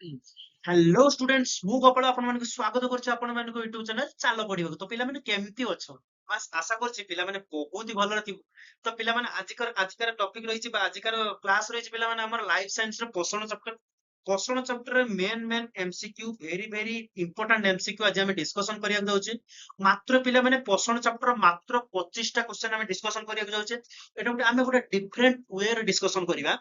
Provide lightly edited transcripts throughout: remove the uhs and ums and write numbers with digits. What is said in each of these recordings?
Hello students, ମୁଁ ଗୋପାଳ ଆପଣମାନଙ୍କୁ ସ୍ୱାଗତ କରୁଛି ଆପଣମାନଙ୍କ ୟୁଟ୍ୟୁବ ଚ୍ୟାନେଲ ଚାଲ ପଢିବାକୁ। ତ ପିଲାମାନେ କେମିତି ଅଛ? ବାସ୍ ଆଶା କରୁଛି ପିଲାମାନେ ବହୁତ ହି ଭଲରେ ଥିବ। ତ ପିଲାମାନେ ଆଜିକାର ଟପିକ ରହିଛି ବା ଆଜିକାର କ୍ଲାସ ରହିଛି ପିଲାମାନେ ଆମର ଲାଇଫ ସାଇନ୍ସ ର ପୋଷଣ ଚାପ୍ଟର। ପୋଷଣ ଚାପ୍ଟରରେ main MCQ very important MCQ ଆଜି ଆମେ ଡିସ୍କସନ କରିବାକୁ ଯାଉଛେ। ମାତ୍ର ପିଲାମାନେ ପୋଷଣ ଚାପ୍ଟର ମାତ୍ର 25ଟା କ୍ୱେଶ୍ଚନ ଆମେ ଡିସ୍କସନ କରିବାକୁ ଯାଉଛେ। ଏଟା ଆମେ ଗୋଟେ ଡିଫରେଣ୍ଟ ୱେରେ ଡିସ୍କସନ କରିବା।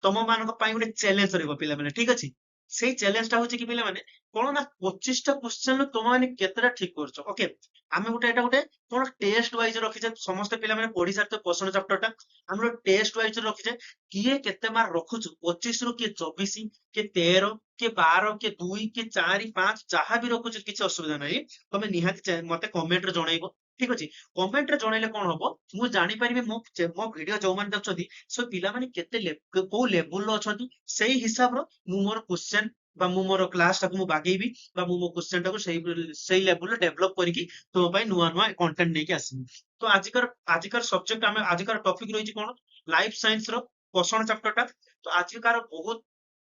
ତମ ମାନଙ୍କ ପାଇଁ ଗୋଟେ ଚ୍ୟାଲେଞ୍ଜ ରହିବ ପିଲାମାନେ, ଠିକ ଅଛି? ସେଇ ଚ୍ୟାଲେଞ୍ଜଟା ହଉଛି କି ପିଲାମାନେ କଣ ନା 25ଟା କ୍ୱେଶ୍ଚନ ତମ ମାନେ କେତେଟା ଠିକ କରୁଛ। ଓକେ, ଆମେ ଏଟା ଗୋଟେ କଣ ଟେଷ୍ଟ ୱାଇଜ ରଖିଛେ। ସମସ୍ତେ ପିଲାମାନେ ପଢି ସାରିଥିବେ ପୋଷଣ ଚାପ୍ଟରଟା। ଆମର ଟେଷ୍ଟ ୱାଇଜ ରଖିଛେ। କିଏ କେତେ ମାର୍କ ରଖୁଛୁ, 25ରୁ କିଏ 24, କିଏ 13, କିଏ 12, କିଏ 2, କିଏ 4, 5, ଯାହା ବି ରଖୁଛୁ କିଛି ଅସୁବିଧା ନାହିଁ। ତମେ ନିହାତି ମତେ କମେଣ୍ଟରେ ଜଣେଇବ, ଠିକ ଅଛି? କମେଣ୍ଟରେ ଜଣେଇଲେ କଣ ହବ, ମୁଁ ଜାଣିପାରିବି ମୋ ଭିଡିଓ ଯୋଉମାନେ ଦେଖୁଛନ୍ତି ସେ ପିଲାମାନେ କୋଉ ଲେବୁଲର ଅଛନ୍ତି। ସେଇ ହିସାବର ମୁଁ ମୋର କ୍ୱେଶ୍ଚନ ବା ମୁଁ ମୋର କ୍ଲାସ ଟାକୁ ମୁଁ ବାଗେଇବି ବା ମୁଁ ମୋ କ୍ୱେଶ୍ଚନ ଟାକୁ ସେଇ ଲେବୁଲରେ ଡେଭଲପ କରିକି ତମ ପାଇଁ ନୂଆ ନୂଆ କଣ୍ଟେଣ୍ଟ ନେଇକି ଆସିବି। ତ ଆଜିକାର ସବଜେକ୍ଟ ଆଜିକାର ଟପିକ ରହିଛି କଣ, ଲାଇଫ ସାଇନ୍ସ ର ପୋଷଣ ଚାପ୍ଟରଟା। ତ ଆଜିକାର ବହୁତ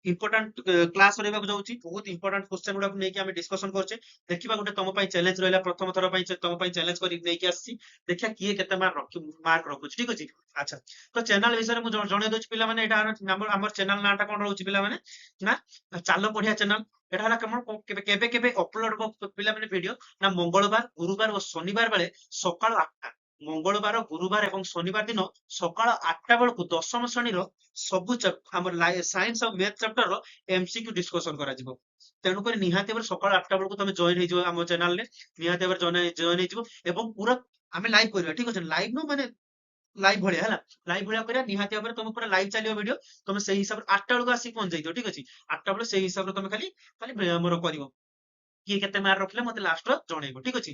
ଇମ୍ପୋର୍ଟାଣ୍ଟ କ୍ଲାସ ରହିବାକୁ ଯାଉଛି। ବହୁତ ଇମ୍ପୋର୍ଟାଣ୍ଟ କ୍ୱେଶ୍ଚନ ଗୁଡାକୁ ନେଇକି ଆମେ ଡିସ୍କସନ କରୁଛେ। ଦେଖିବା ଗୋଟେ ତମ ପାଇଁ ଚ୍ୟାଲେଞ୍ଜ ରହିଲା, ପ୍ରଥମ ଥର ପାଇଁ ତମ ପାଇଁ ଚ୍ୟାଲେଞ୍ଜ କରିକି ନେଇକି ଆସିଛି। ଦେଖିବା କିଏ କେତେ ମାର୍କ ରଖୁଛି, ଠିକ ଅଛି? ଆଚ୍ଛା, ତ ଚ୍ୟାନେଲ ବିଷୟରେ ମୁଁ ଜଣେଇ ଦଉଛି ପିଲାମାନେ। ଏଇଟା ଆମର ଚ୍ୟାନେଲ ନାଁଟା କଣ ରହୁଛି ପିଲାମାନେ, ନା ଚାଲ ପଢିଆ ଚ୍ୟାନେଲ। ଏଟା ହେଲା କେବଳ କେବେ କେବେ ଅପଲୋଡ ହବ ପିଲାମାନେ ଭିଡିଓ, ନା ମଙ୍ଗଳବାର, ଗୁରୁବାର ଓ ଶନିବାର ବେଳେ ସକାଳ 8ଟା। ମଙ୍ଗଳବାର, ଗୁରୁବାର ଏବଂ ଶନିବାର ଦିନ ସକାଳ 8ଟା ବେଳକୁ ଦଶମ ଶ୍ରେଣୀର ସବୁ ଆମର ସାଇନ୍ସ ଆଉ ମ୍ୟାଥ ଚାପ୍ଟର ଏମସିକ୍ୟୁ ଡିସ୍କସନ କରାଯିବ। ତେଣୁକରି ନିହାତି ଭାବରେ ସକାଳ 8ଟା ବେଳକୁ ତମେ ଜଏନ ହେଇଯିବ ଆମ ଚ୍ୟାନେଲରେ। ନିହାତି ଭାବରେ ଜଏନ ହେଇଯିବ ଏବଂ ପୁରା ଆମେ ଲାଇଭ କରିବା, ଠିକ ଅଛି? ଲାଇଭ ନୁହଁ ମାନେ ଲାଇଭ ଭଳିଆ, ହେଲା? ଲାଇଭ ଭଳିଆ କରିବା ନିହାତି ଭାବରେ। ତମ ପୁରା ଲାଇଭ ଚାଲିବ ଭିଡିଓ। ତମେ ସେଇ ହିସାବରେ 8ଟା ବେଳକୁ ଆସିକି ପହଞ୍ଚି ଯାଇଥିବ, ଠିକ ଅଛି? 8ଟା ବେଳେ ସେଇ ହିସାବରେ ତମେ ଖାଲି ଖାଲି ଆମର କରିବ। କିଏ କେତେ ମାର୍କ ରଖିଲେ ମତେ ଲାଷ୍ଟରେ ଜଣେଇବ, ଠିକ ଅଛି?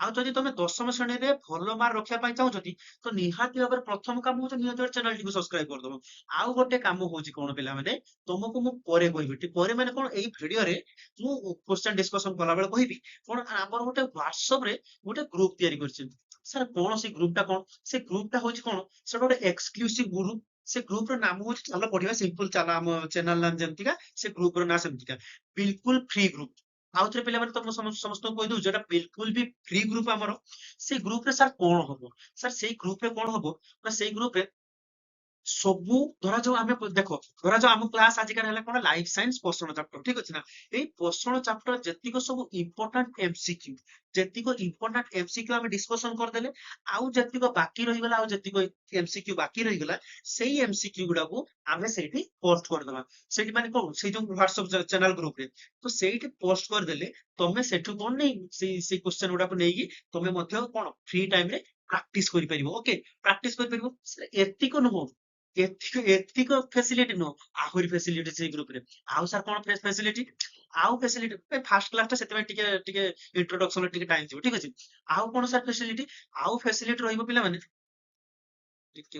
ଆଉ ଯଦି ତମେ ଦଶମ ଶ୍ରେଣୀରେ ଭଲ ମାର୍କ ରଖିବା ପାଇଁ ଚାହୁଁଛନ୍ତି ତ ନିହାତି ଭାବରେ ପ୍ରଥମ କାମ ହଉଛି ନିହାତି ଭାବରେ ଚ୍ୟାନେଲଟିକୁ ସବସ୍କ୍ରାଇବ କରିଦବ। ଆଉ ଗୋଟେ କାମ ହଉଛି କଣ ପିଲାମାନେ, ତମକୁ ମୁଁ ପରେ କହିବି। ପରେ ମାନେ କଣ, ଏଇ ଭିଡିଓରେ ମୁଁ କ୍ୱେଶ୍ଚନ ଡିସ୍କସନ କଲାବେଳେ କହିବି କଣ, ଆମର ଗୋଟେ ହ୍ୱାଟ୍ସଆପରେ ଗୋଟେ ଗ୍ରୁପ ତିଆରି କରିଛି। ସାର୍ କଣ ସେ ଗ୍ରୁପଟା, କଣ ସେ ଗ୍ରୁପଟା ହଉଛି, କଣ ସେଟା ଗୋଟେ ଏକ୍ସକ୍ଲୁସିଭ ଗ୍ରୁପ। ସେ ଗ୍ରୁପର ନାମ ହଉଛି ଚାଲ ପଢିବା ସିମ୍ପଲ। ଚାଲ ଆମ ଚ୍ୟାନେଲ ନାମ ଯେମିତିକା, ସେ ଗ୍ରୁପର ନାଁ ସେମିତିକା, ବିଲକୁଲ ଫ୍ରି ଗ୍ରୁପ। ଆଉଥରେ ପିଲାମାନେ ତମ ସମସ୍ତଙ୍କୁ କହିଦଉଛି, ଏଟା ବିଲକୁଲ ବି ଫ୍ରି ଗ୍ରୁପ ଆମର। ସେଇ ଗ୍ରୁପରେ ସାର୍ କଣ ହବ, ସାର୍ ସେଇ ଗ୍ରୁପରେ କଣ ହବ ନା, ସେଇ ଗ୍ରୁପରେ ସବୁ ଧରାଯାଉ ଆମେ ଦେଖ, ଧରାଯାଉ ଆମ କ୍ଲାସ ଆଜିକାର ହେଲା କଣ, ଲାଇଫ ସାଇନ୍ସ ପୋଷଣ ଚାପ୍ଟର, ଠିକ ଅଛି ନା? ଏଇ ପୋଷଣ ଚାପ୍ଟର ଯେତିକ ସବୁ ଇମ୍ପୋର୍ଟାଣ୍ଟ ଏମସିକ୍ୟୁ ଆମେ ଡିସ୍କସନ କରିଦେଲେ। ଆଉ ଯେତିକ ବାକି ରହିଗଲା, ଆଉ ଯେତିକ ଏମସିକ୍ୟୁ ବାକି ରହିଗଲା, ସେଇ ଏମସିକ୍ୟୁ ଗୁଡାକୁ ଆମେ ସେଇଠି ପୋଷ୍ଟ କରିଦବା। ସେଇଠି ମାନେ କଣ, ସେଇ ଯୋଉ ହ୍ୱାଟ୍ସଆପ ଚ୍ୟାନେଲ ଗ୍ରୁପରେ। ତ ସେଇଠି ପୋଷ୍ଟ କରିଦେଲେ ତମେ ସେଠୁ କଣ ନେଇ ସେଇ କ୍ୱେଶ୍ଚନ ଗୁଡାକୁ ନେଇକି ତମେ ମଧ୍ୟ କଣ ଫ୍ରି ଟାଇମରେ ପ୍ରାକ୍ଟିସ କରିପାରିବ। ଓକେ, ପ୍ରାକ୍ଟିସ କରିପାରିବ। ଏତିକ ନୁହଁ, ଏତିକ ଫେସିଲିଟି ନୁହଁ, ଆହୁରି ଫେସିଲିଟି ସେଇ ଗ୍ରୁପରେ। ଆଉ ସାର୍ କଣ ଫେସିଲିଟି, ଆଉ ଫେସିଲିଟି ଫାଷ୍ଟ କ୍ଲାସଟା ସେଥିପାଇଁ ଟିକେ ଟିକେ ଇଣ୍ଟ୍ରୋଡକ୍ସନ ଟିକେ ଟାଇମ ଯିବ, ଠିକ ଅଛି? ଆଉ କଣ ସାର୍ ଫେସିଲିଟି, ଆଉ ଫେସିଲିଟି ରହିବ ପିଲାମାନେ, ଟିକେ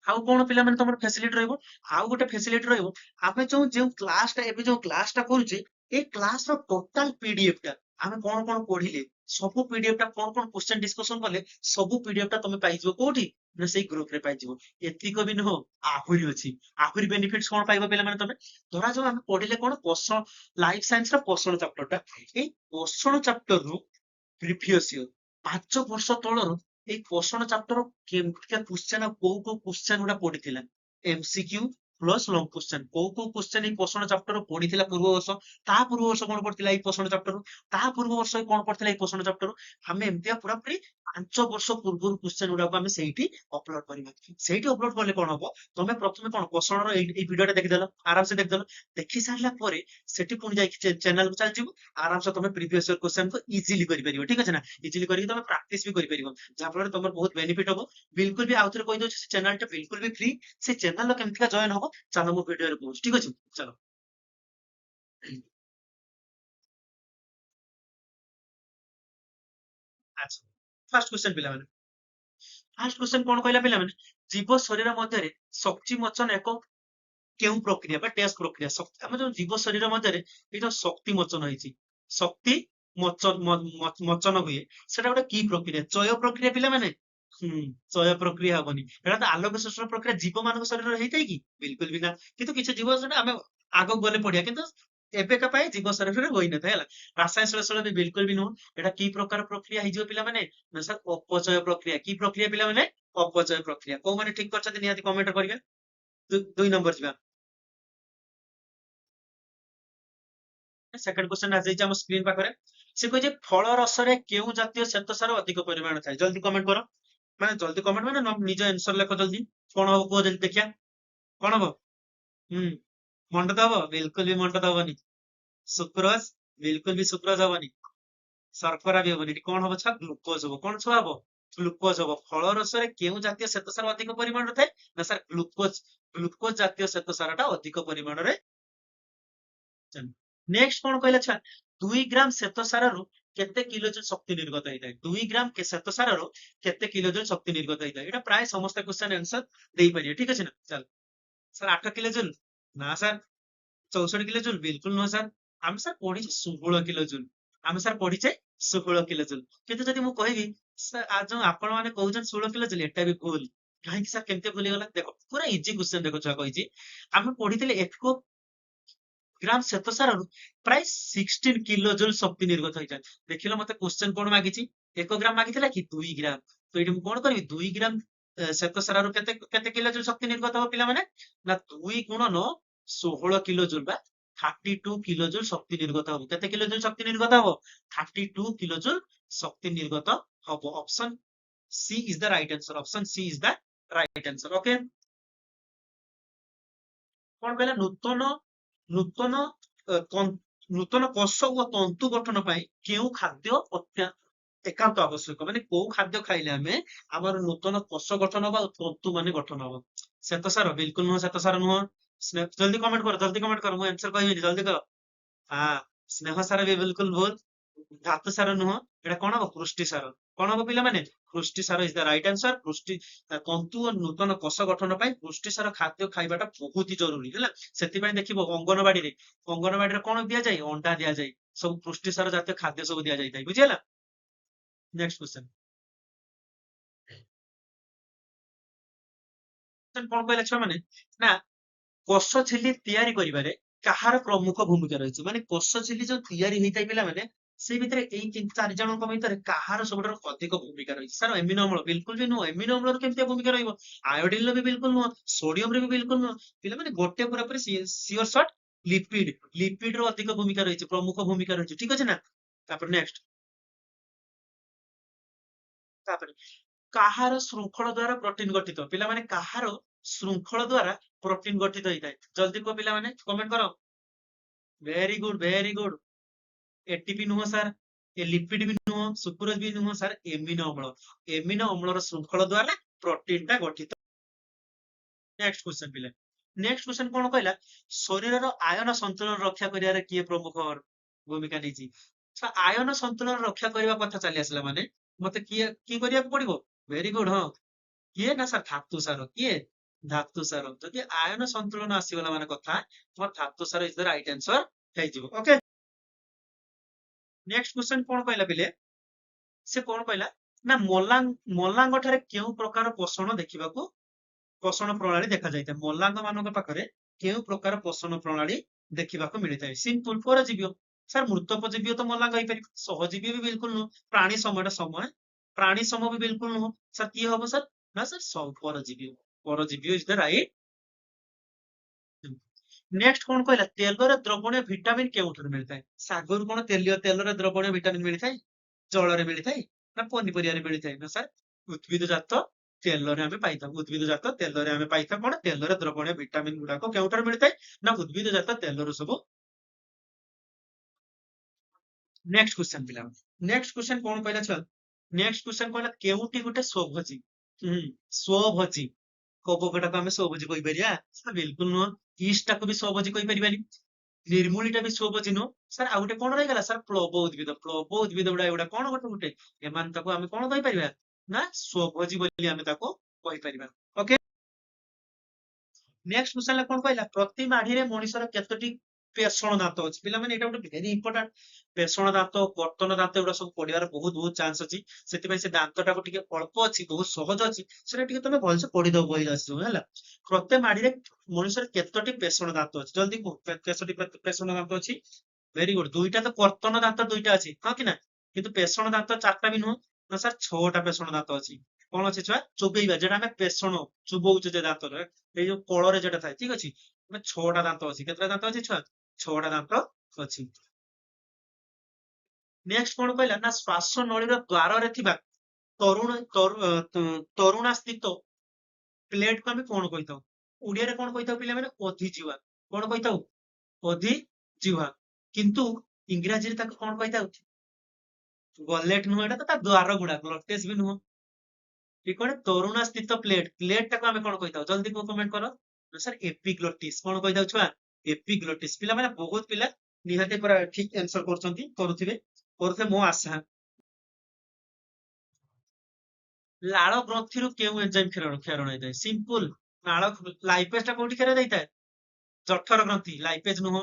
ଆଉ କଣ ପିଲାମାନେ ତମର ଫ୍ୟାସିଲିଟି ରହିବ? ଆଉ ଗୋଟେ ଫ୍ୟାସିଲିଟି ରହିବ, ଆମେ ଯୋଉ ଯୋଉ କ୍ଲାସଟା ଏବେ ଯୋଉ କ୍ଲାସଟା କରୁଛେ, ଏଇ କ୍ଲାସର ଟୋଟାଲ ପିଡିଏଫ ଟା ଆମେ କଣ କଣ ପଢିଲେ, ସବୁ ପିଡିଏଫ ଟା କଣ କଣ କ୍ୱେଶ୍ଚନ ଡିସ୍କସନ କଲେ, ସବୁ ପିଡିଏଫ ଟା ତମେ ପାଇଯିବ। କୋଉଠି ନା ସେଇ ଗ୍ରୁପରେ ପାଇଯିବ। ଏତିକ ବି ନୁହଁ, ଆହୁରି ଅଛି। ଆହୁରି ବେନିଫିଟ୍ସ କଣ ପାଇବ ପିଲାମାନେ ତମେ, ଧରାଯାଉ ଆମେ ପଢିଲେ କଣ, ଲାଇଫ ସାଇନ୍ସ ର ପୋଷଣ ଚାପ୍ଟରଟା। ଏଇ ପୋଷଣ ଚାପ୍ଟରରୁ ପ୍ରିଭିୟସ ଇୟର 5 ବର୍ଷ ତଳର ଏଇ ପୋଷଣ ଚାପ୍ଟର କେମିତିକା କ୍ୱେଶ୍ଚନ ଆଉ କୋଉ କୋଉ କ୍ୱେଶ୍ଚନ ଗୁଡା ପଡିଥିଲା, ଏମସିକ୍ୟୁ ପ୍ଲସ ଲଙ୍ଗ କ୍ୱେଶ୍ଚନ, କୋଉ କ୍ୱେଶ୍ଚନ ଏଇ ପୋଷଣ ଚାପ୍ଟର ପଡିଥିଲା ପୂର୍ବ ବର୍ଷ, ତା ପୂର୍ବ ବର୍ଷ କଣ ପଡିଥିଲା ଏଇ ପୋଷଣ ଚାପ୍ଟର, ତା ପୂର୍ବ ବର୍ଷ କଣ ପଡିଥିଲା ଏଇ ପୋଷଣ ଚାପ୍ଟର। ଆମେ ଏମିତିଆ ପୁରାପୁରି 5 ବର୍ଷ ପୂର୍ବରୁ କ୍ୱେଶ୍ଚନ ଗୁଡାକୁ ଆମେ ସେଇଠି ଅପଲୋଡ କରିବା। ସେଇଠି ଅପଲୋଡ କଲେ କଣ ହବ, ତମେ ପ୍ରଥମେ କଣ ପୋଷଣର ଏଇ ଭିଡିଓଟା ଦେଖିଦେଲ, ଆରାମସେ ଦେଖିଦେଲ। ଦେଖି ସାରିଲା ପରେ ସେଠି ପୁଣି ଯାଇକି ଚ୍ୟାନେଲକୁ ଚାଲିଯିବ। ଆରାମସେ ତମେ ପ୍ରିଭିୟସ ଇୟର କ୍ୱେଶ୍ଚନକୁ ଇଜିଲି କରିପାରିବ, ଠିକ ଅଛି ନା? ଇଜିଲି କରିକି ତମେ ପ୍ରାକ୍ଟିସ ବି କରିପାରିବ, ଯାହା ଫଳରେ ତମର ବହୁତ ବେନିଫିଟ ହବ। ବିଲକୁଲ ବି ଆଉଥରେ କହିଦଉଛି, ସେ ଚ୍ୟାନେଲଟା ବିଲକୁଲ ବି ଫ୍ରି। ସେ ଚ୍ୟାନେଲ କେମିତିକା ଜଏନ ହବ, ଚାଲ ମୁଁ ଭିଡିଓରେ କହୁଛି, ଠିକ ଅଛି? ଚାଲ। ଆଚ୍ଛା, ଫାର୍ଷ୍ଟ କ୍ୱେଶ୍ଚନ ପିଲାମାନେ, ଫାର୍ଷ୍ଟ କ୍ୱେଶ୍ଚନ କଣ କହିଲା ପିଲାମାନେ, ଜୀବ ଶରୀର ମଧ୍ୟରେ ଶକ୍ତି ମୋଚନ ଏକ କେଉଁ ପ୍ରକ୍ରିୟା ବା ଟେଷ୍ଟ ପ୍ରକ୍ରିୟା, ଆମ ଯୋଉ ଜୀବ ଶରୀର ମଧ୍ୟରେ ଏଇ ଯୋଉ ଶକ୍ତି ମୋଚନ ହେଇଛି, ଶକ୍ତି ମୋଚନ ହୁଏ, ସେଟା ଗୋଟେ କି ପ୍ରକ୍ରିୟା, ଚୟ ପ୍ରକ୍ରିୟା ପିଲାମାନେ? ଚୟ ପ୍ରକ୍ରିୟା ହବନି। ଏଟା ତ ଆଲୋକ ଶୋଷଣ ପ୍ରକ୍ରିୟା ଜୀବମାନଙ୍କ ଶରୀରରେ ହେଇଥାଏ କି? ବିଲକୁଲ ବି ନା। କିନ୍ତୁ କିଛି ଜୀବ ଅଛନ୍ତି ଆମେ ଆଗକୁ ଗଲେ ପଢିବା, କିନ୍ତୁ ଏବେକା ପାଇଁ ଜୀବ ଶରୀରରେ ହୋଇନଥାଏ ହେଲା। ରାସାୟନିକ ଶ୍ଳେଷଣ ବି ବିଲକୁଲ ବି ନୁହଁ। ଏଟା କି ପ୍ରକାର ପ୍ରକ୍ରିୟା ହେଇଯିବ ପିଲାମାନେ? ନା ସାର୍ ଅପଚୟ ପ୍ରକ୍ରିୟା। କି ପ୍ରକ୍ରିୟା ପିଲାମାନେ? ଅପଚୟ ପ୍ରକ୍ରିୟା। କୋଉମାନେ ଠିକ କରିଛନ୍ତି ନିହାତି କମେଣ୍ଟ କରିବେ। 2 ନମ୍ବର ଯିବା। ସେକେଣ୍ଡ କ୍ୱେଶ୍ଚନ ଆସିଯାଇଛି ଆମ ସ୍କ୍ରିନ ପାଖରେ। ସେ କହିଛି ଫଳ ରସରେ କେଉଁ ଜାତୀୟ ଶ୍ଵେତସାର ଅଧିକ ପରିମାଣ ଥାଏ? ଜଲ୍ଦି କମେଣ୍ଟ କର। ମାନେ ଜଲ୍ଦି କମେଣ୍ଟ ମାନେ ନିଜ ଆନ୍ସର ଲେଖ ଜଲ୍ଦି। କଣ ହବ କୁହ ଜଲ୍ଦି ଦେଖିଆ। କଣ ହବ? ହୁଁ ମଣ୍ଡ ତ ହବ? ବିଲକୁଲ ବି ମଣ୍ଡ ତ ହବନି। ସୁକ୍ରୋଜ? ବିଲକୁଲ ବି ସୁକ୍ରୋଜ ହବନି। ଶର୍କରା ବି ହବନି। ଏଠି କଣ ହବ ଛୁଆ? ଗ୍ଲୁକୋଜ ହବ। କଣ ଛୁଆ ହବ? ଗ୍ଲୁକୋଜ ହବ। ଫଳ ରସରେ କେଉଁ ଜାତୀୟ ଶ୍ଵେତସାର ଅଧିକ ପରିମାଣରେ ଥାଏ? ନା ସାର୍ ଗ୍ଲୁକୋଜ। ଗ୍ଲୁକୋଜ ଜାତୀୟ ଶ୍ଵେତସାରଟା ଅଧିକ ପରିମାଣରେ। ନେକ୍ସଟ କଣ କହିଲା ଛୁଆ? 2 ଗ୍ରାମ ଶ୍ଵେତସାରରୁ କେତେ କିଲୋଜୁଲ ଶକ୍ତି ନିର୍ଗତ ହେଇଥାଏ? 2 ଗ୍ରାମ ଶ୍ଵେତସାରରୁ କେତେ କିଲୋଜୁଲ ଶକ୍ତି ନିର୍ଗତ ହେଇଥାଏ? ଏଇଟା ପ୍ରାୟ ସମସ୍ତେ କ୍ୱେଶ୍ଚନ ଆନ୍ସର ଦେଇପାରିବେ। ଠିକ ଅଛି ନା? ଚାଲ ସାର୍ 8 କିଲୋଜୁଲ? ନା ସାର୍। 64 କିଲୋଜୁଲ? ବିଲକୁଲ ନୁହଁ ସାର୍। ଆମେ ସାର୍ ପଢିଛେ 16 କିଲୋଜୁଲ। ଆମେ ସାର୍ ପଢିଛେ 16 କିଲୋଜୁଲ। କିନ୍ତୁ ଯଦି ମୁଁ କହିବି ସାର୍ ଆଜ ଯୋଉ ଆପଣ ମାନେ କହୁଛନ୍ତି 16 କିଲୋଜୁଲ, ଏଟା ବି ଭୁଲ। କାହିଁକି ସାର୍ କେମିତି ଭୁଲିଗଲା? ଦେଖ ପୁରା ଇଜି କ୍ୱେଶ୍ଚନ ଦେଖ ଛୁଆ କହିଛି। ଆମେ ପଢିଥିଲେ 1 ଗ୍ରାମ ଶ୍ଵେତସାରରୁ ପ୍ରାୟ 16 କିଲୋ ଜୁଲ ଶକ୍ତି ନିର୍ଗତ ହେଇଥାଏ। ଦେଖିଲ ମତେ କ୍ୱେଶ୍ଚନ କଣ ମାଗିଛି? 1 ଗ୍ରାମ ମାଗିଥିଲା କି 2 ଗ୍ରାମ। ତ ଏଇଠି ମୁଁ କଣ କରିବି? 2 ଗ୍ରାମ ଶ୍ଵେତସାରରୁ କେତେ କେତେ କିଲୋ ଜୁଲ ଶକ୍ତି ନିର୍ଗତ ହବ ପିଲାମାନେ? ନା 2 ଗୁଣନ 16 କିଲୋ ଜୁଲ ବା 32 କିଲୋ ଜୁଲ ଶକ୍ତି ନିର୍ଗତ ହବ। କେତେ କିଲୋ ଜୁଲ ଶକ୍ତି ନିର୍ଗତ ହବ? 32 କିଲୋ ଜୁଲ ଶକ୍ତି ନିର୍ଗତ ହବ। Option she is the right answer. Option she is the right answer. Okay. କଣ କହିଲା? ନୂତନ ନୂତନ କୋଷ ଓ ତନ୍ତୁ ଗଠନ ପାଇଁ କେଉଁ ଖାଦ୍ୟ ଏକାନ୍ତ ଆବଶ୍ୟକ? ମାନେ କୋଉ ଖାଦ୍ୟ ଖାଇଲେ ଆମେ ଆମର ନୂତନ କୋଷ ଗଠନ ହବ ଆଉ ତନ୍ତୁ ମାନେ ଗଠନ ହବ? ଶ୍ଵେତସାର? ବିଲକୁଲ ନୁହଁ। ଶ୍ଵେତସାର ନୁହଁ। ଜଲ୍ଦି କମେଣ୍ଟ କର, ଜଲ୍ଦି କମେଣ୍ଟ କର। ମୁଁ ଆନ୍ସର କହିବିନି, ଜଲ୍ଦି କର। ହଁ, ସ୍ନେହ ସାର ବି ବିଲକୁଲ ଭୁଲ। ଧାତୁ ସାର ନୁହଁ। ଏଟା କଣ ହବ? ପୃଷ୍ଟି ସାର। କଣ ହବ ପିଲାମାନେ? ପୃଷ୍ଟି ସାର ଇଜ ଦ ରାଇଟ ଆନ୍ସର। ତନ୍ତୁ ଓ ନୂତନ କୋଷ ଗଠନ ପାଇଁ ପୃଷ୍ଟି ସାର ଖାଦ୍ୟ ଖାଇବାଟା ବହୁତ ହି ଜରୁରୀ ହେଲା। ସେଥିପାଇଁ ଦେଖିବ ଅଙ୍ଗନବାଡିରେ କଣ ଦିଆଯାଏ? ଅଣ୍ଡା ଦିଆଯାଏ। ସବୁ ପୃଷ୍ଟି ସାର ଜାତୀୟ ଖାଦ୍ୟ ସବୁ ଦିଆଯାଇଥାଏ। ବୁଝିହେଲା? Next question. କଣ କହିଲା ଛୁଆ ମାନେ? ନା କୋଷ ଝିଲ୍ଲୀ ତିଆରି କରିବାରେ କାହାର ପ୍ରମୁଖ ଭୂମିକା ରହିଛି? ମାନେ କୋଷ ଝିଲ୍ଲୀ ଯୋଉ ତିଆରି ହେଇଥାଏ ପିଲାମାନେ, ସେଇ ଭିତରେ ଏଇ 3-4 ଜଣଙ୍କ ଭିତରେ କାହାର ସବୁଠାରୁ ଅଧିକ ଭୂମିକା ରହିଛି? ସାର୍ ଏମିନୋ ଅମ୍ଳ? ବିଲକୁଲ ବି ନୁହଁ। ଏମିନୋ ଅମ୍ଳର କେମିତି ଭୂମିକା ରହିବ? ଆୟୋଡିନର ବି ବିଲକୁଲ ନୁହଁ। ସୋଡିୟମରେ ବି ବିଲକୁଲ ନୁହଁ। ପିଲାମାନେ ଗୋଟେ ପୁରାପୁରି ସିଓର ସଟ୍ ଲିପିଡ। ଲିପିଡ ର ଅଧିକ ଭୂମିକା ରହିଛି, ପ୍ରମୁଖ ଭୂମିକା ରହିଛି। ଠିକ ଅଛି ନା? ତାପରେ ନେକ୍ସଟ। ତାପରେ କାହାର ଶୃଙ୍ଖଳ ଦ୍ଵାରା ପ୍ରୋଟିନ ଗଠିତ? ପିଲାମାନେ କାହାର ଶୃଙ୍ଖଳ ଦ୍ଵାରା ପ୍ରୋଟିନ ଗଠିତ ହେଇଥାଏ? ଜଲ୍ଦି କୁହ ପିଲାମାନେ, କମେଣ୍ଟ କର। Very good, very good. ATP ନୁହଁ ସାର୍। ଏ ଲିପିଡ ବି ନୁହଁ। ସୁକ୍ରୋଜ ବି ନୁହଁ ସାର୍। ଏମିନୋ ଅମ୍ଳ। ଏମିନୋ ଅମ୍ଳର ଶୃଙ୍ଖଳ ଦ୍ଵାରା ପ୍ରୋଟିନ ଟା ଗଠିତ। ନେକ୍ସଟ କ୍ୱେଶ୍ଚନ ପିଲା। ନେକ୍ସଟ କ୍ୱେଶ୍ଚନ କଣ କହିଲା? ଶରୀରର ଆୟନ ସନ୍ତୁଳନ ରକ୍ଷା କରିବାରେ କିଏ ପ୍ରମୁଖ ଭୂମିକା ନେଇଛି? ଆୟନ ସନ୍ତୁଳନ ରକ୍ଷା କରିବା କଥା ଚାଲି ଆସିଲା ମାନେ ମତେ କିଏ କରିବାକୁ ପଡିବ? Very good. ହଁ, କିଏ? ନା ସାର୍ ଧାତୁ ସାର। କିଏ? ଧାତୁ ସାର। ଯଦି ଆୟନ ସନ୍ତୁଳନ ଆସିଗଲା ମାନେ କଥା, তোমার ଧାତୁ ସାର ଇଜ ଦ ରାଇଟ ଆନ୍ସର ହେଇଯିବ। ଓକେ। ନେକ୍ସଟ କ୍ୱେଶ୍ଚନ କଣ କହିଲା ପିଲେ? ସେ କଣ କହିଲା? ନା ମଲାଙ୍ଗ ଠାରେ କେଉଁ ପ୍ରକାର ପୋଷଣ ଦେଖିବାକୁ, ପୋଷଣ ପ୍ରଣାଳୀ ଦେଖାଯାଇଥାଏ? ମଲାଙ୍ଗ ମାନଙ୍କ ପାଖରେ କେଉଁ ପ୍ରକାର ପୋଷଣ ପ୍ରଣାଳୀ ଦେଖିବାକୁ ମିଳିଥାଏ? ସିମ୍ପଲ, ପରଜୀବୀ। ସାର୍ ମୃତପଜୀବୀ ତ ମଲାଙ୍ଗ ହେଇପାରିବ। ସହଜୀବୀ ବି ବିଲକୁଲ ନୁହଁ। ପ୍ରାଣୀ ସମୟଟା ସମୟ। ପ୍ରାଣୀ ସମ ବି ବିଲକୁଲ ନୁହଁ। ସାର୍ କିଏ ହବ ସାର୍? ନା ସାର୍ ପରଜୀବୀ। ପରଜୀବୀ ଇଜ ଦ ରାଇଟ। ନେକ୍ସଟ କଣ କହିଲା? ତେଲରେ ଦ୍ରବଣୀୟ ଭିଟାମିନ କେଉଁଠାରୁ ମିଳିଥାଏ? ଶାଗରୁ କଣ ତେଲରେ ଦ୍ରବଣୀୟ ଭିଟାମିନ ମିଳିଥାଏ? ଜଳରେ ମିଳିଥାଏ? ନା ପନିପରିବାରେ ମିଳିଥାଏ? ନା ସାର୍ ଉଦ୍ଭିଦ ଜାତ ତେଲରେ ଆମେ ପାଇଥାଉ। ଉଦ୍ଭିଦ ଜାତ ତେଲରେ ଆମେ ପାଇଥାଉ। କଣ? ତେଲରେ ଦ୍ରବଣୀୟ ଭିଟାମିନ ଗୁଡାକ କେଉଁଠାରୁ ମିଳିଥାଏ? ନା ଉଦ୍ଭିଦ ଜାତ ତେଲରୁ ସବୁ। ନେକ୍ସଟ କ୍ୱେଶ୍ଚନ ପିଲା। ନେକ୍ସଟ କ୍ୱେଶ୍ଚନ କଣ କହିଲା ଛୁଆ? ନେକ୍ସଟ କ୍ୱେଶ୍ଚନ କହିଲା କେଉଁଠି ଗୋଟେ ସ୍ୱଭୋଜୀ? ସ୍ୱଭୋଜୀ। କବକଟାକୁ ଆମେ ସ୍ୱଭୋଜୀ କହିପାରିବା? ସାର୍ ବିଲକୁଲ ନୁହଁ। ଇଷ୍ଟଟାକୁ ବି ସ୍ୱଭୋଜୀ କହିପାରିବାନି। ନିର୍ମୂଳିଟା ବି ସ୍ୱଭୋଜୀ ନୁହଁ। ସାର୍ ଆଉ ଗୋଟେ କଣ ରହିଗଲା? ସାର୍ ପ୍ଳବ ଉଦ୍ଭିଦ। ପ୍ଳବ ଉଦ୍ଭିଦ ଗୁଡା ଏଗୁଡା କଣ ଗୋଟେ ଏମାନେ ତାକୁ ଆମେ କଣ କହିପାରିବା? ନା ସ୍ୱଭୋଜୀ ବୋଲି ଆମେ ତାକୁ କହିପାରିବା। ଓକେ। ନେକ୍ସଟ କ୍ୱେଶ୍ଚନ କଣ କହିଲା? ପ୍ରତି ମାଢିରେ ମଣିଷର କେତୋଟି पेषण दांत अच्छी पे एटा गोटे भेरी इंपोर्टाट पेषण दांत कर्तन दांत एगुड़ा सब पढ़िबार बहुत बहुत चांस अच्छी से दांतटा को टिके अल्प अच्छी बहुत सहज अच्छी सेटा टिके तमे भलसे पढ़िदब बही आसीबो हैला प्रत्येक माड़ी मनुष्य केतोटी पेषण दांत अच्छी जल्दी कह केतोटी पेषण दांत अच्छी वेरी गुड दुईटा तो कर्तन दांत दुईटा अच्छी हाँ कि ना किंतु पेषण दांत चारटा भी नुह ना सर छटा पेषण दांत अच्छी कौन अच्छी छुआ चोबेइबा जेटा आमे पेषण चुबौचे जे दांत ये जो कଳରେ जेटा थाए ठीक अछि छटा दांत अच्छी केतटा दांत अच्छी छुआ छटा दांत अच्छी नेक्स्ट कौन कहला ना श्वास नळीर द्वार रे थिबा तरुण तरुणा स्थित प्लेट को आमे कौन कहिताऊ ओडिया रे कौन कहिताऊ पिला माने अधिजीवा कौन कहिताऊ अधिजीवा किंतु इंग्राजी रे ताको कौन कहिताऊ गलेट नुह एटा तो ता द्वार गुडा ग्लटेस भी नुह ठीक है तरुणा स्थित प्लेट प्लेट टाको आमे कौन कहिताऊ जल्दी को कमेंट करो सर एपिग्लोटिस कौन कहिताऊ छुआ एपिग्लोटिस पिला माने बहुत पिला निहाते पूरा ठीक आंसर करछंती करुथे मो आशा लाଳ ଗ୍ରନ୍ଥିରୁ କେଉଁ ଏଞ୍ଜାଇମ୍ କ୍ଷରଣ ହେଇଥାଏ ସିମ୍ପଲ ଲାଳ ଲାଇପେଜ ଟା କୋଉଠି କ୍ଷରଣ ହେଇଥାଏ ଜଠର ଗ୍ରନ୍ଥି ଲାଇପେଜ ନୁହଁ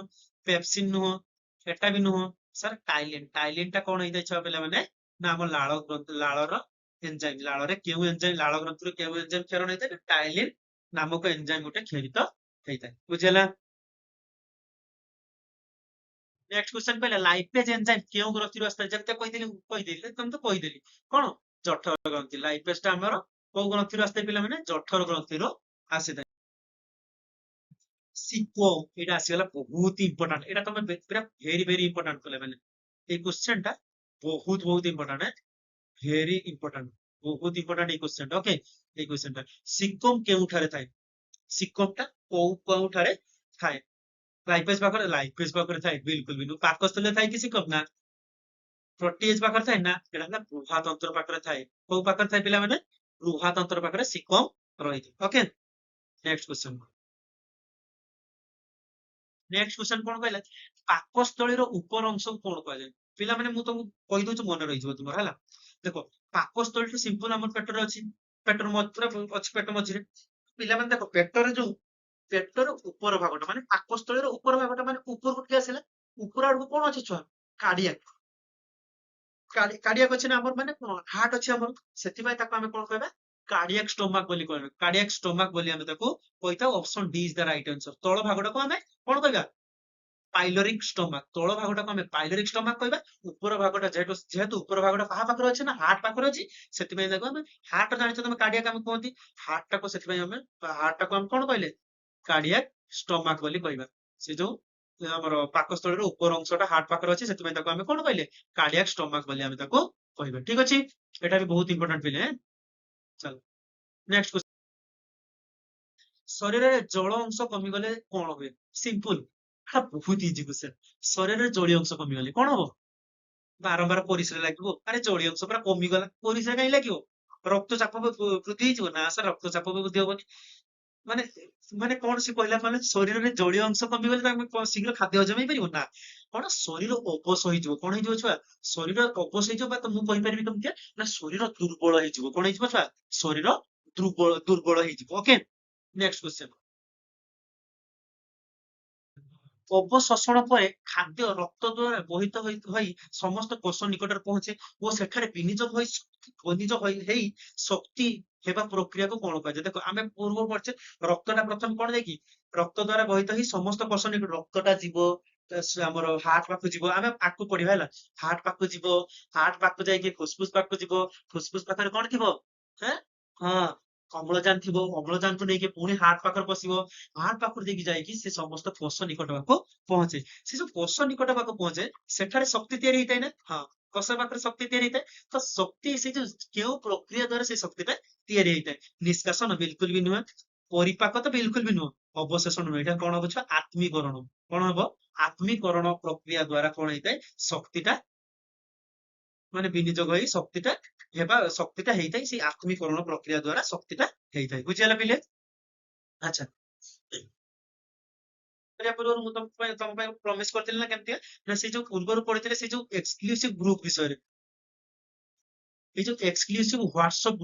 ପେପସିନ ନୁହଁ ଏଟା ବି ନୁହଁ ସାର୍ ଟାଇଲିନ ଟାଇଲିନ ଟା କଣ ହେଇଥାଏ ଛୁଆ ପିଲାମାନେ ନା ଆମ ଲାଳ ଗ୍ରନ୍ଥି ଲାଳର ଏଞ୍ଜାଇମ୍ ଲାଳରେ କେଉଁ ଏଞ୍ଜାଇମ୍ ଲାଳ ଗ୍ରନ୍ଥିରୁ କେଉଁ ଏଞ୍ଜାଇମ୍ କ୍ଷରଣ ହେଇଥାଏ ଟାଇଲିନ ନାମକ ଏଞ୍ଜାଇମ୍ ଗୋଟେ କ୍ଷରିତ ହେଇଥାଏ ବୁଝିହେଲା नेक्स्ट क्वेश्चन पहले लाइपेज एंजाइम केउ ग्रंथि रो आस्था जब तक कहिदेली तुम तो कहिदेली कोन जठर ग्रंथि लाइपेज टा हमर को ग्रंथि रो आस्था पिला माने जठर ग्रंथि रो आसे सिक्वो एटा आसीगला बहुत इंपोर्टेंट एटा तुम पूरा वेरी वेरी इंपोर्टेंट कले माने ए क्वेश्चन टा बहुत बहुत इंपोर्टेंट है वेरी इंपोर्टेंट बहुत इंपोर्टेंट ए क्वेश्चन ओके ए क्वेश्चन टा सिक्कोम केउ ठारे थाए सिक्कोम टा को ठारे थाए लाइपेज पाखरे थाए बिल्कुल भी पाकस्थले थाए कि सिक्कोम ना प्रोटीज पाखरे थाए ना एटा ना बृहातंत्र पाखरे थाए को पाखरे थाए पिला माने बृहातंत्र पाखरे सिक्कोम रही okay next question next question कौन कहला पाकस्थलीर ऊपर अंश को कौन कह जाए पिला माने मु तुमको कहि दउछु मन रहि जइबो तुमर हला देखो पाकस्थली तो सिंपल हमर पेटर अछि पेटर पूरा अछि पेट मझिरे पिला माने देखो पेटर जो पेटर ऊपर भागटा माने पाकस्थलीर ऊपर भागटा माने ऊपर को के आसिला ऊपर आड़ को कौन अछि छुआ कार्डियक कार्डियक अछि ना हमर माने हार्ट अछि हमर सेति भाई ताको हमें कोन कहबा कार्डियक स्टोमक बोली कहबा कार्डियक स्टोमक बोली हमें ताको कहता option D is the right answer तळ भागटा को हमें कोन कहबा पाइलोरिक स्टोमक तଳ ଭାଗଟାକୁ ଆମେ ପାଇଲୋରିक स्टोमक କହିବା ଉପର ଭାଗଟା ଯେହେତୁ ଉପର ଭାଗଟା କାହା ପାଖରେ ଅଛି ନା ହାର୍ଟ ପାଖରେ ଅଛି ସେଥିପାଇଁ ତାକୁ ଆମେ ହାର୍ଟ ଜାଣିଛ ତମେ କାର୍ଡିଆକ ଆମେ କୁହନ୍ତି ହାର୍ଟ ଟାକୁ ସେଥିପାଇଁ ଆମେ ହାର୍ଟ ଟାକୁ ଆମେ କଣ କହିଲେ କାର୍ଡିଆକ ସ୍ଟୋମାକ ବୋଲି କହିବା ସେ ଯୋଉ ଆମର ପାକସ୍ଥଳୀର ଉପର ଅଂଶଟା ହାର୍ଟ ପାଖରେ ଅଛି ସେଥିପାଇଁ ତାକୁ ଆମେ କଣ କହିଲେ କାର୍ଡିଆକ ସ୍ଟୋମାକ ବୋଲି ଆମେ ତାକୁ କହିବା ଠିକ ଅଛି ଏଟା ବି ବହୁତ ଇମ୍ପୋର୍ଟାଣ୍ଟ ପିଲେ ଚାଲ ନେକ୍ସଟ ଶରୀରରେ ଜଳ ଅଂଶ କମିଗଲେ କଣ ହୁଏ ସିମ୍ପଲ এটা ବହୁତ ଇଜି କ୍ୱେଶ୍ଚନ ଶରୀରରେ ଜଳୀୟ ଅଂଶ କମିଗଲେ କଣ ହବ ବାରମ୍ବାର ପରିସ୍ରା ଲାଗିବ ଆରେ ଜଳୀୟ ଅଂଶ ପୁରା କମିଗଲା ପରିସ୍ରା କାହିଁ ଲାଗିବ ରକ୍ତଚାପ ବୃଦ୍ଧି ହେଇଯିବ ନା ସାର୍ ରକ୍ତଚାପ ବୃଦ୍ଧି ହବନି ମାନେ ମାନେ କଣ ସେ କହିଲା ମାନେ ଶରୀରରେ ଜଳୀୟ ଅଂଶ କମିଗଲେ ତାଙ୍କୁ ଶୀଘ୍ର ଖାଦ୍ୟ ହଜମ ହେଇପାରିବ ନା କଣ ଶରୀର ଅବଶ ହେଇଯିବ କଣ ହେଇଯିବ ଛୁଆ ଶରୀର ଅବଶ ହେଇଯିବ ବା ତ ମୁଁ କହିପାରିବି କେମିତି ନା ଶରୀର ଦୁର୍ବଳ ହେଇଯିବ କଣ ହେଇଯିବ ଛୁଆ ଶରୀର ଦୁର୍ବଳ ହେଇଯିବ ଓକେ ନେକ୍ସଟ କ୍ୱେଶ୍ଚନ ଅବଶୋଷଣ ପରେ ଖାଦ୍ୟ ରକ୍ତ ଦ୍ୱାରା ବହିତ ହୋଇ ସମସ୍ତ କୋଷ ନିକଟରେ ପହଞ୍ଚେ ଓ ସେଠାରେ ବିନିଯୋଗ ହେଇ ଶକ୍ତି ହେବା ପ୍ରକ୍ରିୟାକୁ କଣ କୁହାଯାଏ ଦେଖ ଆମେ ପୂର୍ବ ପଢିଛେ ରକ୍ତଟା ପ୍ରଥମେ କଣ ଯାଇକି ରକ୍ତ ଦ୍ୱାରା ବହିତ ହେଇ ସମସ୍ତ କୋଷ ନିକଟ ରକ୍ତଟା ଯିବ ଆମର ହାର୍ଟ ପାଖକୁ ଯିବ ଆମେ ଆକୁ ପଢିବା ହେଲା ହାର୍ଟ ପାଖକୁ ଯିବ ହାର୍ଟ ପାଖକୁ ଯାଇକି ଫୁସଫୁସ ପାଖକୁ ଯିବ ଫୁସଫୁସ ପାଖରେ କଣ ଥିବ ହେଁ ହଁ ଅମ୍ଳଜାନ ଥିବ ଅମ୍ଳଜାନକୁ ନେଇକି ପୁଣି ହାର୍ଟ ପାଖରେ ପଶିବ ହାର୍ଟ ପାଖରୁ ଦେଇକି ଯାଇକି ସେ ସମସ୍ତ କୋଷ ନିକଟ ପାଖକୁ ପହଞ୍ଚେ ସେ ଯୋଉ କୋଷ ନିକଟ ପାଖକୁ ପହଞ୍ଚେ ସେଠାରେ ଶକ୍ତି ତିଆରି ହେଇଥାଏ ନା ହଁ କୋଷ ପାଖରେ ଶକ୍ତି ତିଆରି ହେଇଥାଏ ତ ଶକ୍ତି ସେ ଯୋଉ କେଉଁ ପ୍ରକ୍ରିୟା ଦ୍ଵାରା ସେ ଶକ୍ତିଟା ତିଆରି ହେଇଥାଏ ନିଷ୍କାସନ ବିଲକୁଲ ବି ନୁହେଁ ପରିପାକ ତ ବିଲକୁଲ ବି ନୁହଁ ଅବଶୋଷଣ ନୁହେଁ ଏଇଟା କଣ ହବ ଛୁଆ ଆତ୍ମୀକରଣ କଣ ହବ ଆତ୍ମୀକରଣ ପ୍ରକ୍ରିୟା ଦ୍ଵାରା କଣ ହେଇଥାଏ ଶକ୍ତିଟା ମାନେ ବିନିଯୋଗ ହେଇ ଶକ୍ତିଟା ହେଇଥାଏ ସେଇ ଆତ୍ମୀକରଣ ପ୍ରକ୍ରିୟା ଦ୍ଵାରା ଶକ୍ତିଟା ହେଇଥାଏ ବୁଝିହେଲା ପିଲେ ଆଚ୍ଛା କରିବା ପୂର୍ବରୁ ମୁଁ ତମ ପାଇଁ ପ୍ରମିସ କରିଥିଲି ନା କେମିତି ନା ସେ ଯୋଉ ପୂର୍ବରୁ ପଢିଥିଲେ ସେ ଯୋଉ ଏକ୍ସକ୍ଲୁସିଭ ଗ୍ରୁପ ବିଷୟରେ ଏଇ ଯୋଉ ଏକ୍ସକ୍ଲୁସିଭ ହ୍ୱାଟ୍ସଆପ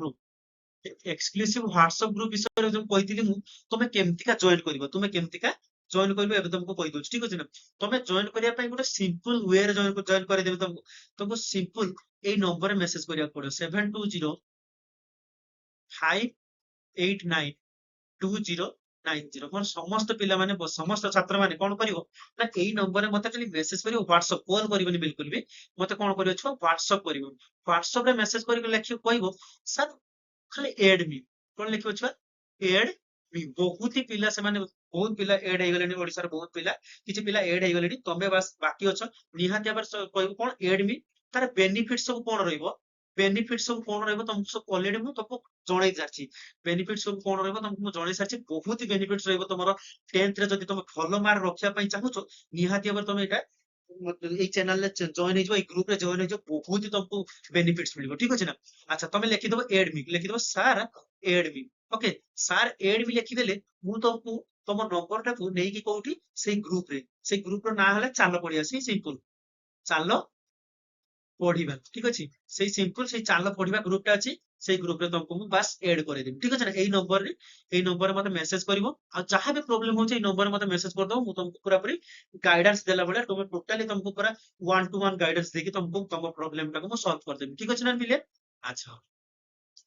ଗ୍ରୁପ ବିଷୟରେ ଯୋଉ କହିଥିଲି ମୁଁ ତମେ କେମିତିକା ଜଏନ କରିବ ତୁମେ କେମିତିକା ଜଏନ୍ କରିବ ଏବେ ତମକୁ କହିଦଉଛି ଠିକ ଅଛି ନା। ତମେ ଜଏନ୍ କରିବା ପାଇଁ ଗୋଟେ ସିମ୍ପଲ ୱେରେ ଜଏନ୍ କରିଦେବି ତମକୁ। ତମକୁ ସିମ୍ପଲ ଏଇ ନମ୍ବରରେ ମେସେଜ କରିବାକୁ ପଡିବ 7205892090। ମୋର ସମସ୍ତ ପିଲାମାନେ ସମସ୍ତ ଛାତ୍ରମାନେ କଣ କରିବ ନା ଏଇ ନମ୍ବରରେ ମତେ ଖାଲି ମେସେଜ କରିବ, ହ୍ୱାଟ୍ସଆପ କଲ୍ କରିବନି ବିଲକୁଲ ବି। ମତେ କଣ କରିବ ଛୁଆ ହ୍ୱାଟ୍ସଆପ କରିବ। ହ୍ୱାଟ୍ସଆପ ରେ ମେସେଜ କରିକି ଲେଖିବ କହିବ ସାର୍ ଖାଲି ଏଡ୍ ମି। କଣ ଲେଖିବ ଛୁଆ? ଏଡ୍ ମି। ବହୁତ ହି ପିଲା ସେମାନେ ବହୁତ ପିଲା ଏଡ୍ ହେଇଗଲେଣି, ଓଡିଶାର ବହୁତ ପିଲା କିଛି ପିଲା ଏଡ୍ ହେଇଗଲେଣି। ତମେ ବାସ୍ ବାକି ଅଛ। ନିହାତି ଭାବରେ କହିବ କଣ ଏଡ୍ ମି। ତାର ବେନିଫିଟ ସବୁ କଣ ରହିବ, ବେନିଫିଟ ସବୁ କଣ ରହିବ ତମକୁ ସବୁ ଅଲରେଡି ମୁଁ ତମକୁ ଜଣେଇ ସାରିଛି। ବେନିଫିଟ ସବୁ କଣ ରହିବ ତମକୁ ମୁଁ ଜଣେଇ ସାରିଛି। ବହୁତ ହି ବେନିଫିଟ ରହିବ ତମର 10th ରେ ଯଦି ତମେ ଭଲ ମାର୍କ ରଖିବା ପାଇଁ ଚାହୁଁଛ ନିହାତି ଭାବରେ ତମେ ଏଇଟା ଏଇ ଚ୍ୟାନେଲରେ ଜଏନ୍ ହେଇଯିବ, ଏଇ ଗ୍ରୁପରେ ଜଏନ୍ ହେଇଯିବ। ବହୁତ ହି ତମକୁ ବେନିଫିଟ୍ସ ମିଳିବ ଠିକ ଅଛି ନା। ଆଚ୍ଛା ତମେ ଲେଖିଦବ ଏଡ୍ ମି, ଲେଖିଦବ ସାର୍ ଏଡ୍ ମି। ଓକେ ସାର୍ ଏଡ୍ ମି ଲେଖିଦେଲେ ମୁଁ ତମକୁ ତମ ନମ୍ବରଟାକୁ ନେଇକି କୋଉଠି ସେଇ ଗ୍ରୁପରେ, ସେଇ ଗ୍ରୁପର ନାଁ ହେଲା ଚାଲ ପଢିବା। ସେଇ ସିମ୍ପଲ ଚାଲ ପଢିବା ଠିକ ଅଛି। ସେଇ ସିମ୍ପଲ ସେଇ ଚାଲ ପଢିବା ଗ୍ରୁପଟା ଅଛି, ସେଇ ଗ୍ରୁପରେ ତମକୁ ମୁଁ ବାସ୍ ଏଡ୍ କରେଇଦେବି ଠିକ ଅଛି ନା। ଏଇ ନମ୍ବରରେ ମତେ ମେସେଜ କରିବ। ଆଉ ଯାହା ବି ପ୍ରୋବ୍ଲେମ ହଉଛି ଏଇ ନମ୍ବରରେ ମତେ ମେସେଜ କରିଦବ। ମୁଁ ତମକୁ ପୁରାପୁରି ଗାଇଡାନ୍ସ ଦେଲା ଭଳିଆ ତମେ ଟୋଟାଲି ତମକୁ ପୁରା 1-to-1 ଗାଇଡାନ୍ସ ଦେଇକି ତମକୁ ତମ ପ୍ରୋବ୍ଲେମ ଟାକୁ ମୁଁ ସଲ୍ଭ କରିଦେବି ଠିକ ଅଛି ନା ପିଲେ। ଆଚ୍ଛା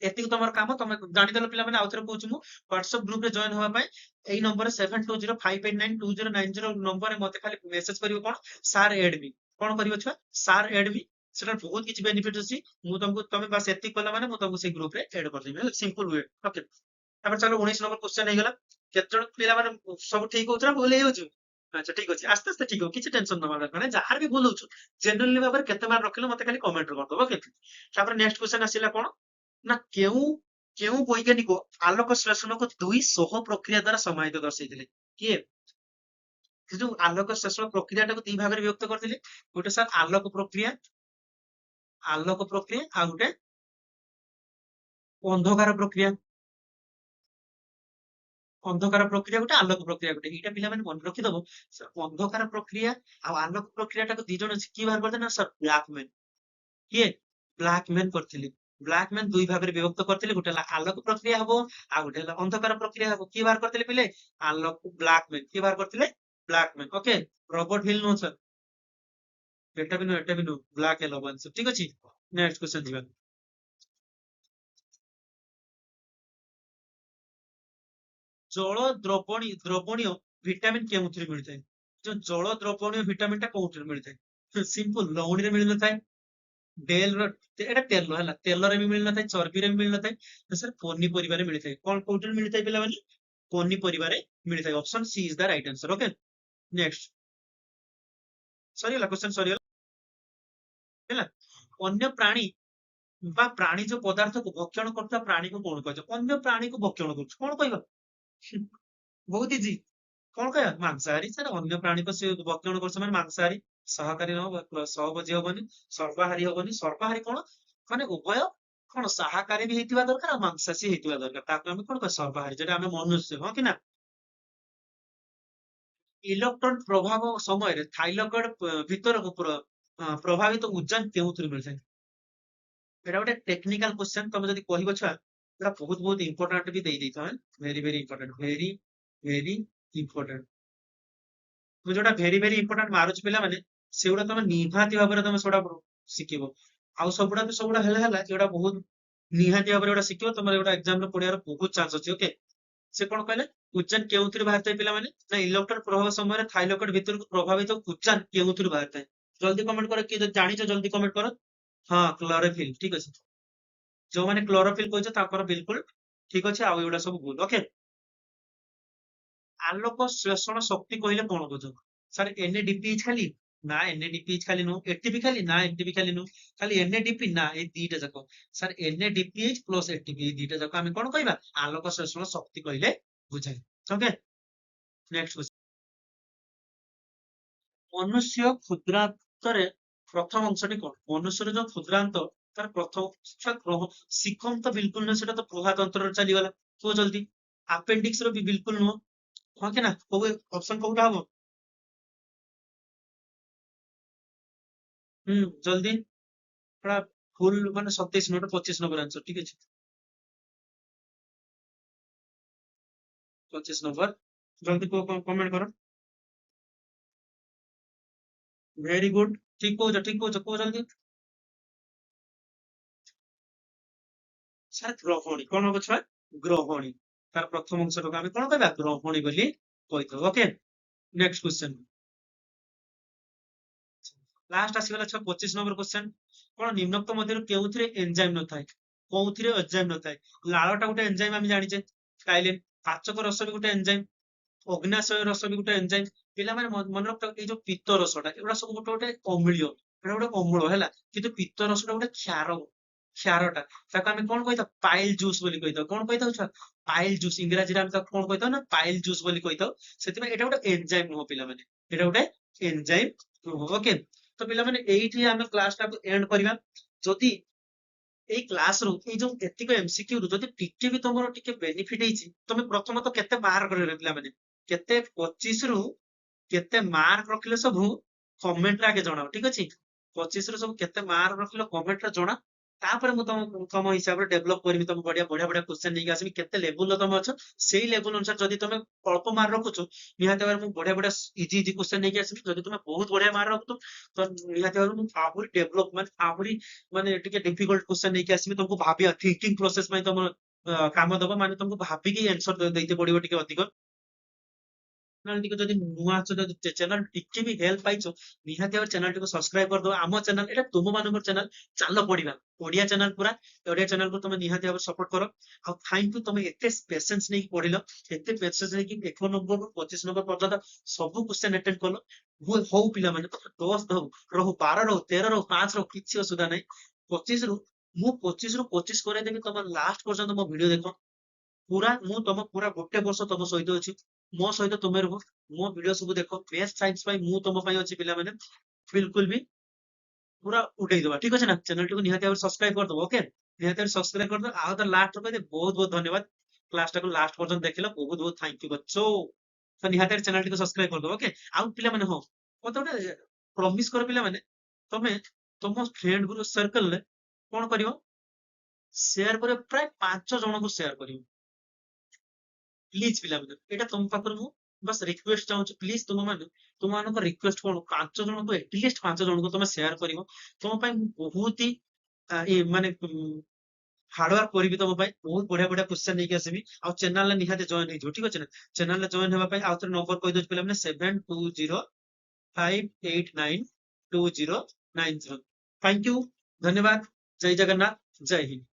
ଏତିକି ତମର କାମ। ତମେ ଜାଣିଦେଲ ପିଲାମାନେ। ଆଉଥରେ କହୁଛି ମୁଁ ହ୍ୱାଟ୍ସଆପ ଗ୍ରୁପରେ ଜଏନ୍ ହବା ପାଇଁ ଏଇ ନମ୍ବର 7205892090 ନମ୍ବରରେ ମତେ ଖାଲି ମେସେଜ କରିବ କଣ ସାର୍ ଏଡ୍ ମି। କଣ କରିବ ଛୁଆ ସାର୍ ଏଡ୍ ମି। ସେଟା ବହୁତ କିଛି ବେନିଫିଟ ଅଛି। ମୁଁ ତମକୁ ତମେ ବାସ୍ ଏତିକି କଲା ମାନେ ମୁଁ ତମକୁ ସେଇ ଗ୍ରୁପରେ ଏଡ୍ କରିଦେବି ହେଲା, ସିମ୍ପଲ ୱେ। ଓକେ ତାପରେ ଚାଲ 19 ନମ୍ବର କ୍ୱେଶ୍ଚନ ହେଇଗଲା। କେତେ ଜଣ ପିଲାମାନେ ସବୁ ଠିକ ହଉଛି ନା ଭୁଲ ହେଇଯାଉଛି? ଆଚ୍ଛା ଠିକ ଅଛି ଆସ୍ତେ ଆସ୍ତେ ଠିକ ହବ, କିଛି ଟେନସନ ନବା ଦରକାର ନାହିଁ। ଯାହାର ବି ଭୁଲ ହଉଛୁ ଜେନରାଲି ଭାବରେ କେତେ ମାର୍କ ରଖିଲେ ମତେ ଖାଲି କମେଣ୍ଟ କରିଦବ। ଓକେ ତାପରେ ନେକ୍ସଟ କ୍ୱେଶ୍ଚନ ଆସିଲା କଣ ନା କେଉଁ କେଉଁ ବୈଜ୍ଞାନିକ ଆଲୋକ ଶ୍ଳେଷଣକୁ ଦୁଇ ସହ ପ୍ରକ୍ରିୟା ଦ୍ଵାରା ସମାହିତ ଦର୍ଶାଇଥିଲେ? କିଏ? ସେ ଯୋଉ ଆଲୋକ ଶ୍ଳେଷଣ ପ୍ରକ୍ରିୟାଟାକୁ ଦି ଭାଗରେ ବିଭକ୍ତ କରିଥିଲେ। ଗୋଟେ ସାର୍ ଆଲୋକ ପ୍ରକ୍ରିୟା ଆଉ ଗୋଟେ ଅନ୍ଧକାର ପ୍ରକ୍ରିୟା। ଅନ୍ଧକାର ପ୍ରକ୍ରିୟା ଗୋଟେ, ଆଲୋକ ପ୍ରକ୍ରିୟା ଗୋଟେ। ଏଇଟା ପିଲାମାନେ ମନେ ରଖିଦବ। ଅନ୍ଧକାର ପ୍ରକ୍ରିୟା ଆଉ ଆଲୋକ ପ୍ରକ୍ରିୟାଟାକୁ ଦି ଜଣ କିଏ ବାହାର କରିଥିଲେ ନା ସାର୍ ବ୍ଲାକମ୍ୟାନ। କିଏ? ବ୍ଲାକମ୍ୟାନ କରିଥିଲେ। ବ୍ଲାକମ୍ୟାନ ଦୁଇ ଭାଗରେ ବିଭକ୍ତ କରିଥିଲେ। ଗୋଟେ ହେଲା ଆଲୋକ ପ୍ରକ୍ରିୟା ହବ ଆଉ ଗୋଟେ ହେଲା ଅନ୍ଧକାର ପ୍ରକ୍ରିୟା ହବ। କିଏ ବାହାର କରିଥିଲେ ପିଲେ? ଆଲୋକ ବ୍ଲାକମ୍ୟାନ। କିଏ ବାହାର କରିଥିଲେ? ବ୍ଲାକମ୍ୟାନ। ଓକେ ରବର୍ଟ ହିଲ୍ ନୁହଁ ସାର୍, ଏଟା ବି ନୁହଁ ବ୍ଲାକ ହେଲ୍ ହବ ଆନ୍ସର ଠିକ ଅଛି। ନେକ୍ସଟ କ୍ୱେଶ୍ଚନ ଯିବା। ଜଳ ଦ୍ରବଣୀୟ ଭିଟାମିନ କେଉଁଥିରେ ମିଳିଥାଏ? ଯୋଉ ଜଳ ଦ୍ରବଣୀୟ ଭିଟାମିନ ଟା କୋଉଥିରେ ମିଳିଥାଏ? ସିମ୍ପଲ ଲହୁଣୀରେ ମିଳିନଥାଏ। ଡେଲ ଏଟା ତେଲ ହେଲା, ତେଲରେ ବି ମିଳିନଥାଏ, ଚର୍ବିରେ ବି ମିଳିନଥାଏ। ସାର୍ ପନିପରିବାରେ ମିଳିଥାଏ। କଣ କୋଉଥିରେ ମିଳିଥାଏ ପିଲାମାନେ? ପନିପରିବାରେ ମିଳିଥାଏ। Option she is the right answer. Okay next ସରିଗଲା କ୍ୱେଶ୍ଚନ ସରିଗଲା ହେଲା। ଅନ୍ୟ ପ୍ରାଣୀ ବା ପ୍ରାଣୀଜ ପଦାର୍ଥକୁ ଭକ୍ଷଣ କରୁଥିବା ପ୍ରାଣୀକୁ କଣ କୁହାଯାଏ? ଅନ୍ୟ ପ୍ରାଣୀକୁ ଭକ୍ଷଣ କରୁଛୁ କଣ କହିବା? ବହୁତ ଇଜି। କଣ କହିବା? ମାଂସାହାରୀ। ସାର୍ ଅନ୍ୟ ପ୍ରାଣୀକୁ ସେ ଭକ୍ଷଣ କରୁছে ମାନେ ମାଂସାହାରୀ। ସହକାରୀ ହବ, ସହଭୋଜୀ ହବନି, ସର୍ବାହାରୀ ହବନି। ସର୍ବାହାରୀ କଣ ମାନେ ଉଭୟ କଣ ଶାକାହାରୀ ବି ହେଇଥିବା ଦରକାର ଆଉ ମାଂସାଶୀ ହେଇଥିବା ଦରକାର। ତାକୁ ଆମେ କଣ କହିବା? ସର୍ବାହାରୀ। ଯେଟା ଆମେ ମନୁଷ୍ୟ ହଁ କି ନା। ଇଲେକ୍ଟ୍ରନ ପ୍ରଭାବ ସମୟରେ ଥାଇଲକଏଡ ଭିତରକୁ ପ୍ରଭାବିତ ଉର୍ଜା କେଉଁଥିରୁ ମିଳିଥାଏ? ଏଟା ଗୋଟେ ଟେକ୍ନିକାଲ କ୍ୱେଶ୍ଚନ। ତମେ ଯଦି କହିବ ଛୁଆ ଏଟା ବହୁତ ବହୁତ ଇମ୍ପୋର୍ଟାଣ୍ଟ ବି ଦେଇଥାଉ। Very very important, very very important. ମୁଁ ଯୋଉଟା ଭେରି ଭେରି ଇମ୍ପୋର୍ଟାଣ୍ଟ ମାରୁଛି ପିଲାମାନେ ସେଗୁଡା ତମେ ନିହାତି ଭାବରେ ତମେ ସେଗୁଡା ଶିଖିବ। ଆଉ ସବୁଗୁଡା ହେଲା ଯୋଉଟା ବହୁତ ନିହାତି ଭାବରେ ଏଗୁଡା ଶିଖିବ। ତମର ଏଗୁଡା ଏକ୍ସାମରେ ପଢିବାର ବହୁତ ଚାନ୍ସ ଅଛି। ଓକେ ସେ କଣ କହିଲେ ଉଜ୍ଜାନ କେଉଁଥିରୁ ବାହାରିଥାଏ ପିଲାମାନେ? ନା ଇଲେକ୍ଟ୍ରନ ପ୍ରଭାବ ସମୟରେ ଥାଇଲକଏଡ ଭିତରକୁ ପ୍ରଭାବିତ ଉଜ୍ଜାନ କେଉଁଥିରୁ ବାହାରିଥାଏ? ଜଲ୍ଦି କମେଣ୍ଟ କର କିଏ ଯଦି ଜାଣିଛ ଜଲ୍ଦି କମେଣ୍ଟ କର। ହଁ କ୍ଲୋରୋଫିଲ୍ ଠିକ ଅଛି। ଯୋଉମାନେ କ୍ଲୋରୋଫିଲ୍ କହିଛ ତାଙ୍କର ବିଲକୁଲ ଠିକ ଅଛି, ଆଉ ଏଗୁଡା ସବୁ ଭୁଲ। ଓକେ ଆଲୋକ ଶ୍ଳେଷଣ ଶକ୍ତି କହିଲେ କଣ ବୁଝ? ସାର୍ NADPH ଖାଲି? ନା NADPH ଖାଲି ନୁହଁ। ATP ଖାଲି? ନା ATP ଖାଲି ନୁହଁ। ଖାଲି NADP? ନା ଏଇ ଦିଟା ଯାକ। ସାର୍ NADPH ପ୍ଲସ ATP ଏଇ ଦିଟା ଯାକ ଆମେ କଣ କହିବା? ଆଲୋକ ଶ୍ଳେଷଣ ଶକ୍ତି କହିଲେ ବୁଝାଏ। ଓକେ ନେକ୍ସଟ ମନୁଷ୍ୟ କ୍ଷୁଦ୍ରାନ୍ତରେ ପ୍ରଥମ ଅଂଶଟି କଣ? ମନୁଷ୍ୟର ଯୋଉ କ୍ଷୁଦ୍ରାନ୍ତ ତାର ପ୍ରଥମ ଶିଖମ ତ ବିଲକୁଲ ନୁହେଁ, ସେଟା ତ ପ୍ରଭାତନ୍ତ୍ରରେ ଚାଲିଗଲା। କୁହ ଜଲ୍ଦି। ଆପେଣ୍ଡିକ୍ସ ର ବି ବିଲକୁଲ ନୁହଁ। ହଁ କି ନା କୋଉ ଅପସନ କୋଉଟା ହବ? ଜଲ୍ଦି ପୁରା ଫୁଲ ମାନେ 27 ନମ୍ବର 25 ନମ୍ବର ଆନ୍ସର ଠିକ ଅଛି। 25 ନମ୍ବର ଜଲ୍ଦି କୁହ କମେଣ୍ଟ କର। वेरी गुड ठीक कौच को जल्दी सर ग्रहणी कौन हम छुआ ग्रहणी तार प्रथम अंश आम कौन कह ग्रहणी बोली ओके नेक्स्ट क्वेश्चन लास्ट आसीगला छुआ 25 नंबर क्वेश्चन कौन निम्नोक्त मध्यरु केउथिरे एंजाइम नथाय कोउथिरे एंजाइम नथाय लाळटा गोटे एंजाइम आम जानिचे काइलिन पाचक रस भी गोटे एंजाइम अग्नाशय रस भी गोटे एंजाइम पिला माने मन रखता ए जो पित्त रसटा एगुडा सब गोटे गोटे अम्लीय एटा गोटे अम्ल हैला किंतु पित्त रसटा गोटे क्षार क्षारटा ताको आमे कोन कहिता पाइल जूस बोली कहिता कोन कहिता छुआ पाइल जूस इंग्रजी रे आमे ताको कोन कहिता ना पाइल जूस बोली कहिता सेति में एटा गोटे एंजाइम नुह पिला माने एटा गोटे एंजाइम नुह ओके तो पिला माने एइठी आमे क्लास टा एंड करबा जदि एई क्लास रु एई जो एतिक एमसीक्यू रु जदि टिके भी तमरो टिके बेनिफिट हेछि तमे प्रथमत केते मार्क करबे पिला माने केते 25 रु केते मार्क रखिले सब कमेंट रे आगे जणाओ ठीक अछि 25 रु सब केते मार्क रखिले कमेंट रे जणा तापर मु तम हिसाब रे डेवलप करबी तम बढ़िया बढ़िया बढ़िया क्वेश्चन नहीं आसबी केते लेवल लो तम अछ सेही लेवल अनुसार जदि तमे अल्प मार्क रखुछु निहाते बार मु बढ़िया बढ़िया इजी इजी क्वेश्चन नहीं आसबी जदि तमे बहुत बढ़िया मार्क रखुछु तो निहाते बार मु आहुरी डेवलपमेंट आहुरी माने टिके डिफिकल्ट क्वेश्चन नहीं आसबी तुमको भाबिया थिंकिंग प्रोसेस में तम काम दबा माने तुमको भाबी की आंसर देते पड़िबो टिके अधिक चैनल टी जदि नुआ अछ जदि चैनल टिके भी हेल्प पाइछो निहाती भाବରେ चैनल टी सब्सक्राइब कर दो आम चैनल एटा तुम मानकर चैनल चालो पड़िबा ओडिया चैनल पूरा ओडिया चैनल को तुम निहाती भाବରେ सपोर्ट करो आ थैंक यू तुम एते पेशेंस नहीं पढिलो एते पेशेंस नहीं कि 1 नंबर ରୁ 25 नंबर पर्यंत सब क्वेश्चन अटेंड कलो वो हो पिला माने 10 हो रहू 12 रहू 13 रहू 5 रहू किछि असुविधा नहीं 25 ରୁ ମୁଁ 25 ରୁ 25 କରେଇ ଦେବି ତମ ଲାଷ୍ଟ ପର୍ଯ୍ୟନ୍ତ ମୋ ଭିडियो ଦେଖ पूरा मु तुम पूरा गोटे वर्ष तुम सहित अच्छी मो सहित तुम रुह मो वीडियो सब देख बेस्ट साइंस मु तुम अच्छी पिला माने बिल्कुल भी पूरा उठे दबा ठीक अच्छे ना चैनल टी निहाती सब्सक्राइब कर दो ओके निहाती सब्सक्राइब कर दो आ तो लास्ट कहते बहुत बहुत धन्यवाद क्लास टाक लास्ट पर्यंत देखिल बहुत बहुत थैंक यू बच्चो तो निहाती चैनल टी सब्सक्राइब कर दो ओके आउ पिला माने हो मत गोटे प्रॉमिस कर पिला माने तमे तुम फ्रेंड ग्रुप सर्कल रे कौन करियो शेयर करे प्राय 5 जन को शेयर करियो प्लीज पिला एटा तुम पाखर मु बस रिक्वेस्ट चाहूँ प्लीज तुम मैंने तुम मान रिक्वेस्ट कौन 5 जन को एटलिस्ट 5 जन को तुम शेयर कर तुम बहुत ही माने हार्डवर्क करी तुम बहुत बढ़िया बढ़िया क्वेश्चन नहीं आसबी आ चैनल निहाते जॉइन हो ठीक अच्छे ना चैनल जॉइन होगा आउ थे नंबर कही दूसरी पे 7205892090 थैंक यू धन्यवाद जय जगन्नाथ जय हिंद।